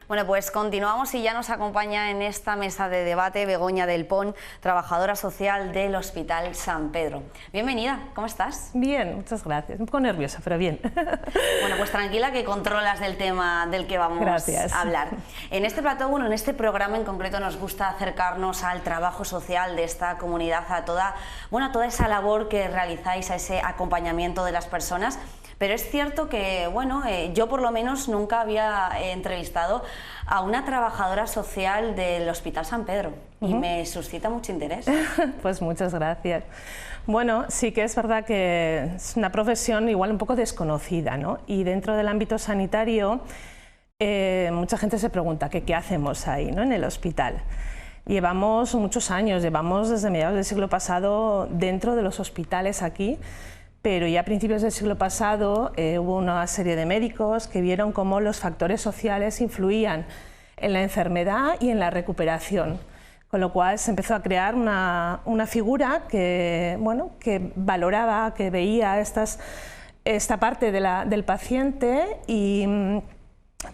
Bueno, pues continuamos y ya nos acompaña en esta mesa de debate Begoña del Pont, trabajadora social del Hospital San Pedro. Bienvenida, ¿cómo estás? Bien, muchas gracias. Un poco nerviosa, pero bien. Bueno, pues tranquila que controlas del tema del que vamos a hablar. En este plató, en este programa en concreto nos gusta acercarnos al trabajo social de esta comunidad, a toda esa labor que realizáis, a ese acompañamiento de las personas. Pero es cierto que, yo por lo menos nunca había entrevistado a una trabajadora social del Hospital San Pedro y me suscita mucho interés. Pues muchas gracias. Bueno, sí que es verdad que es una profesión igual un poco desconocida, ¿no? Y dentro del ámbito sanitario mucha gente se pregunta qué hacemos ahí, ¿no? En el hospital. Llevamos muchos años, llevamos desde mediados del siglo pasado dentro de los hospitales aquí, pero ya a principios del siglo pasado hubo una serie de médicos que vieron cómo los factores sociales influían en la enfermedad y en la recuperación, con lo cual se empezó a crear una figura que valoraba, que veía esta parte del paciente y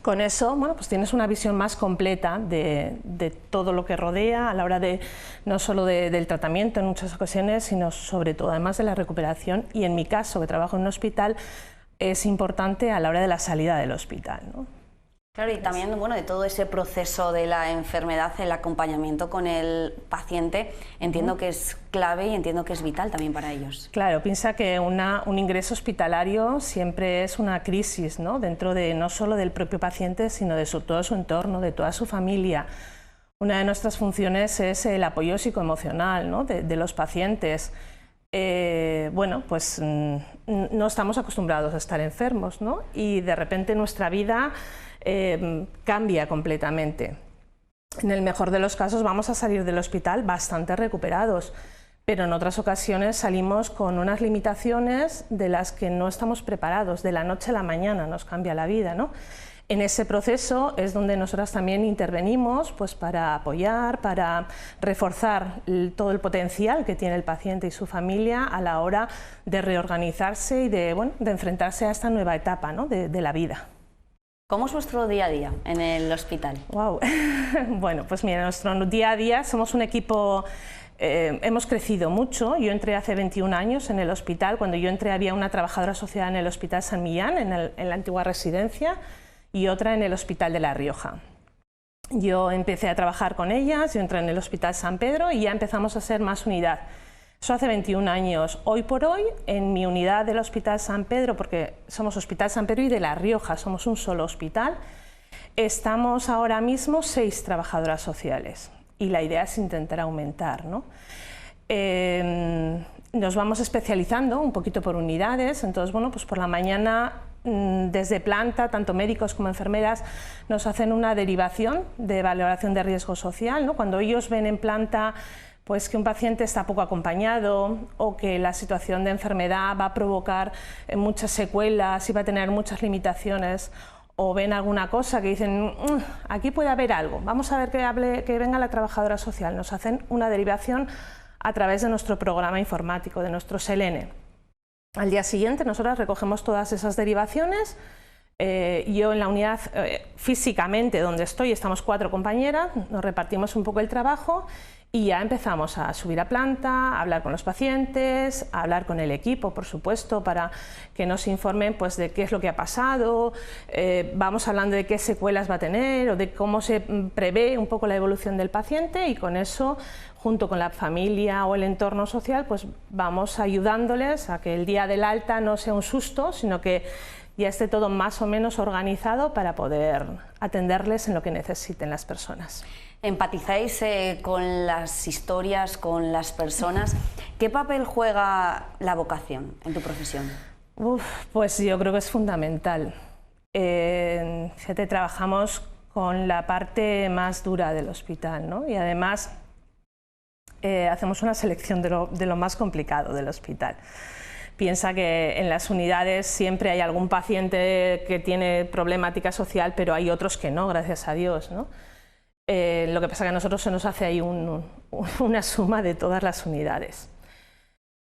con eso, pues tienes una visión más completa de todo lo que rodea a la hora de no solo del tratamiento en muchas ocasiones, sino sobre todo además de la recuperación y en mi caso, que trabajo en un hospital, es importante a la hora de la salida del hospital, ¿no? Claro, y también de todo ese proceso de la enfermedad, el acompañamiento con el paciente, entiendo que es clave y entiendo que es vital también para ellos. Claro, piensa que un ingreso hospitalario siempre es una crisis, ¿no? Dentro de no solo del propio paciente, sino de todo su entorno, de toda su familia. Una de nuestras funciones es el apoyo psicoemocional, ¿no? de los pacientes. Pues no estamos acostumbrados a estar enfermos, ¿no? Y de repente nuestra vida cambia completamente. En el mejor de los casos vamos a salir del hospital bastante recuperados, pero en otras ocasiones salimos con unas limitaciones de las que no estamos preparados. De la noche a la mañana nos cambia la vida, ¿no? En ese proceso es donde nosotras también intervenimos, pues para apoyar, para reforzar todo el potencial que tiene el paciente y su familia a la hora de reorganizarse y de enfrentarse a esta nueva etapa, ¿no? de la vida. ¿Cómo es vuestro día a día en el hospital? Wow. Bueno, pues mira, nuestro día a día somos un equipo, hemos crecido mucho. Yo entré hace 21 años en el hospital. Cuando yo entré había una trabajadora social en el Hospital San Millán, en la antigua residencia, y otra en el Hospital de La Rioja. Yo empecé a trabajar con ellas, yo entré en el Hospital San Pedro y ya empezamos a ser más unidad. Eso hace 21 años. Hoy por hoy, en mi unidad del Hospital San Pedro, porque somos Hospital San Pedro y de La Rioja, somos un solo hospital, estamos ahora mismo 6 trabajadoras sociales y la idea es intentar aumentar, ¿no? Nos vamos especializando un poquito por unidades, entonces pues por la mañana desde planta, tanto médicos como enfermeras nos hacen una derivación de valoración de riesgo social, ¿no? Cuando ellos ven en planta pues que un paciente está poco acompañado o que la situación de enfermedad va a provocar muchas secuelas y va a tener muchas limitaciones, o ven alguna cosa que dicen aquí puede haber algo, vamos a ver que venga la trabajadora social, nos hacen una derivación a través de nuestro programa informático, de nuestro Selene. Al día siguiente nosotros recogemos todas esas derivaciones. Yo en la unidad físicamente donde estoy, estamos 4 compañeras, nos repartimos un poco el trabajo y ya empezamos a subir a planta, a hablar con los pacientes, a hablar con el equipo, por supuesto, para que nos informen pues, de qué es lo que ha pasado, vamos hablando de qué secuelas va a tener o de cómo se prevé un poco la evolución del paciente, y con eso, junto con la familia o el entorno social, pues vamos ayudándoles a que el día del alta no sea un susto, sino que ya esté todo más o menos organizado para poder atenderles en lo que necesiten las personas. ¿Empatizáis con las historias, con las personas? ¿Qué papel juega la vocación en tu profesión? Pues yo creo que es fundamental. Fíjate, trabajamos con la parte más dura del hospital, ¿no? Y además hacemos una selección de lo más complicado del hospital. Piensa que en las unidades siempre hay algún paciente que tiene problemática social, pero hay otros que no, gracias a Dios, ¿no? Lo que pasa es que a nosotros se nos hace ahí una suma de todas las unidades.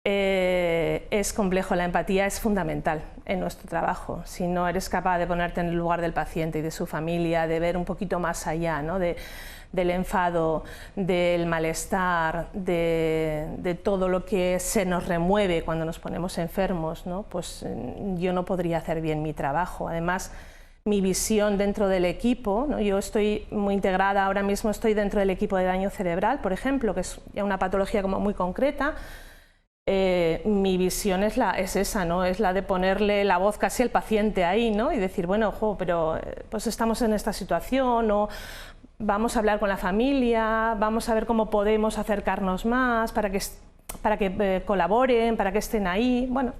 Es complejo, la empatía es fundamental en nuestro trabajo. Si no eres capaz de ponerte en el lugar del paciente y de su familia, de ver un poquito más allá, ¿no? Del enfado, del malestar, de todo lo que se nos remueve cuando nos ponemos enfermos, ¿no? Pues yo no podría hacer bien mi trabajo. Además, mi visión dentro del equipo, ¿no? Yo estoy muy integrada, ahora mismo estoy dentro del equipo de daño cerebral, por ejemplo, que es una patología como muy concreta. Mi visión es esa, ¿no? Es la de ponerle la voz casi al paciente ahí, ¿no? Y decir, bueno, ojo, pero pues estamos en esta situación, o vamos a hablar con la familia, vamos a ver cómo podemos acercarnos más para que colaboren, para que estén ahí. Bueno,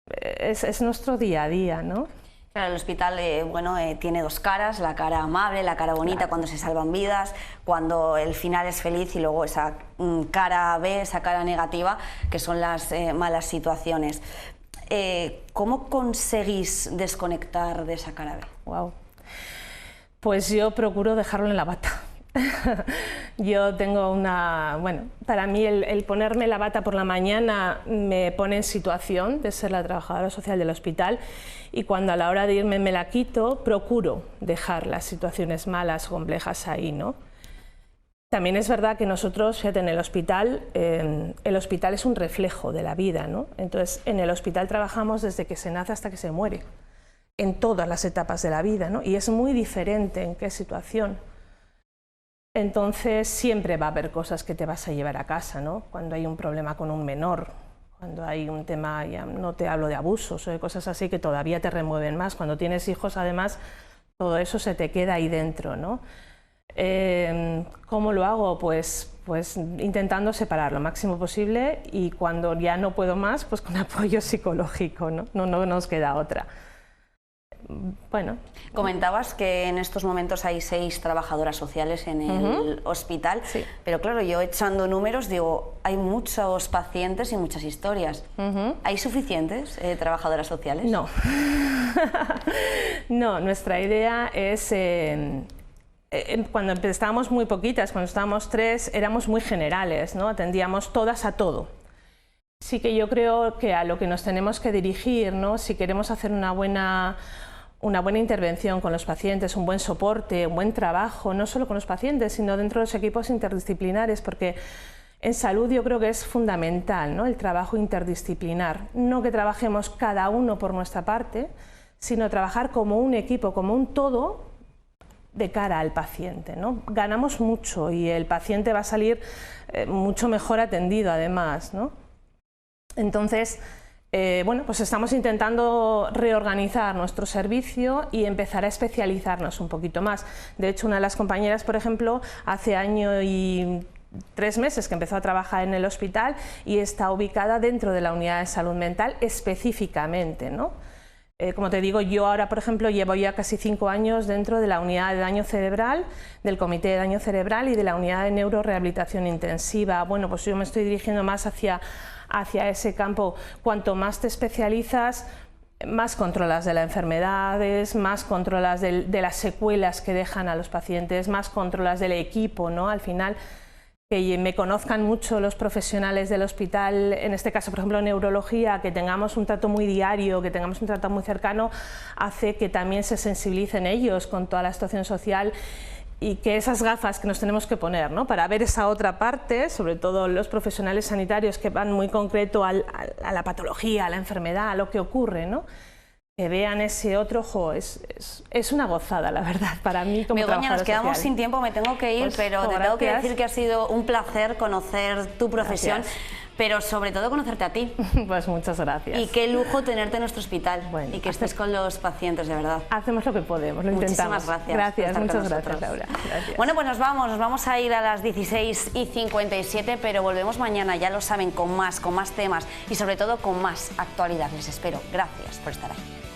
es nuestro día a día, ¿no? Claro, el hospital tiene dos caras, la cara amable, la cara bonita, claro, cuando se salvan vidas, cuando el final es feliz, y luego esa cara B, esa cara negativa, que son las malas situaciones. ¿Cómo conseguís desconectar de esa cara B? Wow. Pues yo procuro dejarlo en la bata. Yo tengo para mí el ponerme la bata por la mañana me pone en situación de ser la trabajadora social del hospital, y cuando a la hora de irme me la quito, procuro dejar las situaciones malas o complejas ahí, ¿no? También es verdad que nosotros, fíjate, en el hospital es un reflejo de la vida, ¿no? Entonces, en el hospital trabajamos desde que se nace hasta que se muere, en todas las etapas de la vida, ¿no? Y es muy diferente en qué situación. Entonces siempre va a haber cosas que te vas a llevar a casa, ¿no? Cuando hay un problema con un menor, cuando hay un tema, ya no te hablo de abusos o de cosas así que todavía te remueven más. Cuando tienes hijos, además, todo eso se te queda ahí dentro, ¿no? ¿Cómo lo hago? Pues intentando separar lo máximo posible, y cuando ya no puedo más, pues con apoyo psicológico, ¿no? No nos queda otra. Bueno. Comentabas que en estos momentos hay 6 trabajadoras sociales en el hospital, sí, pero claro, yo echando números digo, hay muchos pacientes y muchas historias. ¿Hay suficientes trabajadoras sociales? No. No, nuestra idea es... cuando estábamos muy poquitas, cuando estábamos 3, éramos muy generales, ¿no? Atendíamos todas a todo. Sí que yo creo que a lo que nos tenemos que dirigir, ¿no? Si queremos hacer una buena intervención con los pacientes, un buen soporte, un buen trabajo, no solo con los pacientes, sino dentro de los equipos interdisciplinares, porque en salud yo creo que es fundamental, ¿no? El trabajo interdisciplinar. No que trabajemos cada uno por nuestra parte, sino trabajar como un equipo, como un todo, de cara al paciente, ¿no? Ganamos mucho y el paciente va a salir mucho mejor atendido además, ¿no? Entonces, pues estamos intentando reorganizar nuestro servicio y empezar a especializarnos un poquito más. De hecho, una de las compañeras, por ejemplo, hace año y 3 meses que empezó a trabajar en el hospital y está ubicada dentro de la unidad de salud mental específicamente, ¿no? Como te digo, yo ahora, por ejemplo, llevo ya casi 5 años dentro de la unidad de daño cerebral, del comité de daño cerebral y de la unidad de neurorehabilitación intensiva. Bueno, pues yo me estoy dirigiendo más hacia ese campo. Cuanto más te especializas, más controlas de las enfermedades, más controlas de las secuelas que dejan a los pacientes, más controlas del equipo, ¿no? Al final, que me conozcan mucho los profesionales del hospital, en este caso, por ejemplo, neurología, que tengamos un trato muy diario, que tengamos un trato muy cercano, hace que también se sensibilicen ellos con toda la situación social, y que esas gafas que nos tenemos que poner, ¿no? Para ver esa otra parte, sobre todo los profesionales sanitarios que van muy concreto a la patología, a la enfermedad, a lo que ocurre, ¿no? Que vean ese otro ojo, es una gozada, la verdad, para mí como trabajadora social. Nos quedamos sin tiempo, me tengo que ir, pues, pero te tengo que decir que ha sido un placer conocer tu profesión. Gracias. Pero sobre todo conocerte a ti. Pues muchas gracias. Y qué lujo tenerte en nuestro hospital, bueno, y que estés con los pacientes, de verdad. Hacemos lo que podemos, lo intentamos. Muchísimas gracias. Gracias, muchas gracias, Laura. Gracias. Bueno, pues nos vamos a ir a las 16:57, pero volvemos mañana, ya lo saben, con más temas y sobre todo con más actualidad. Les espero. Gracias por estar ahí.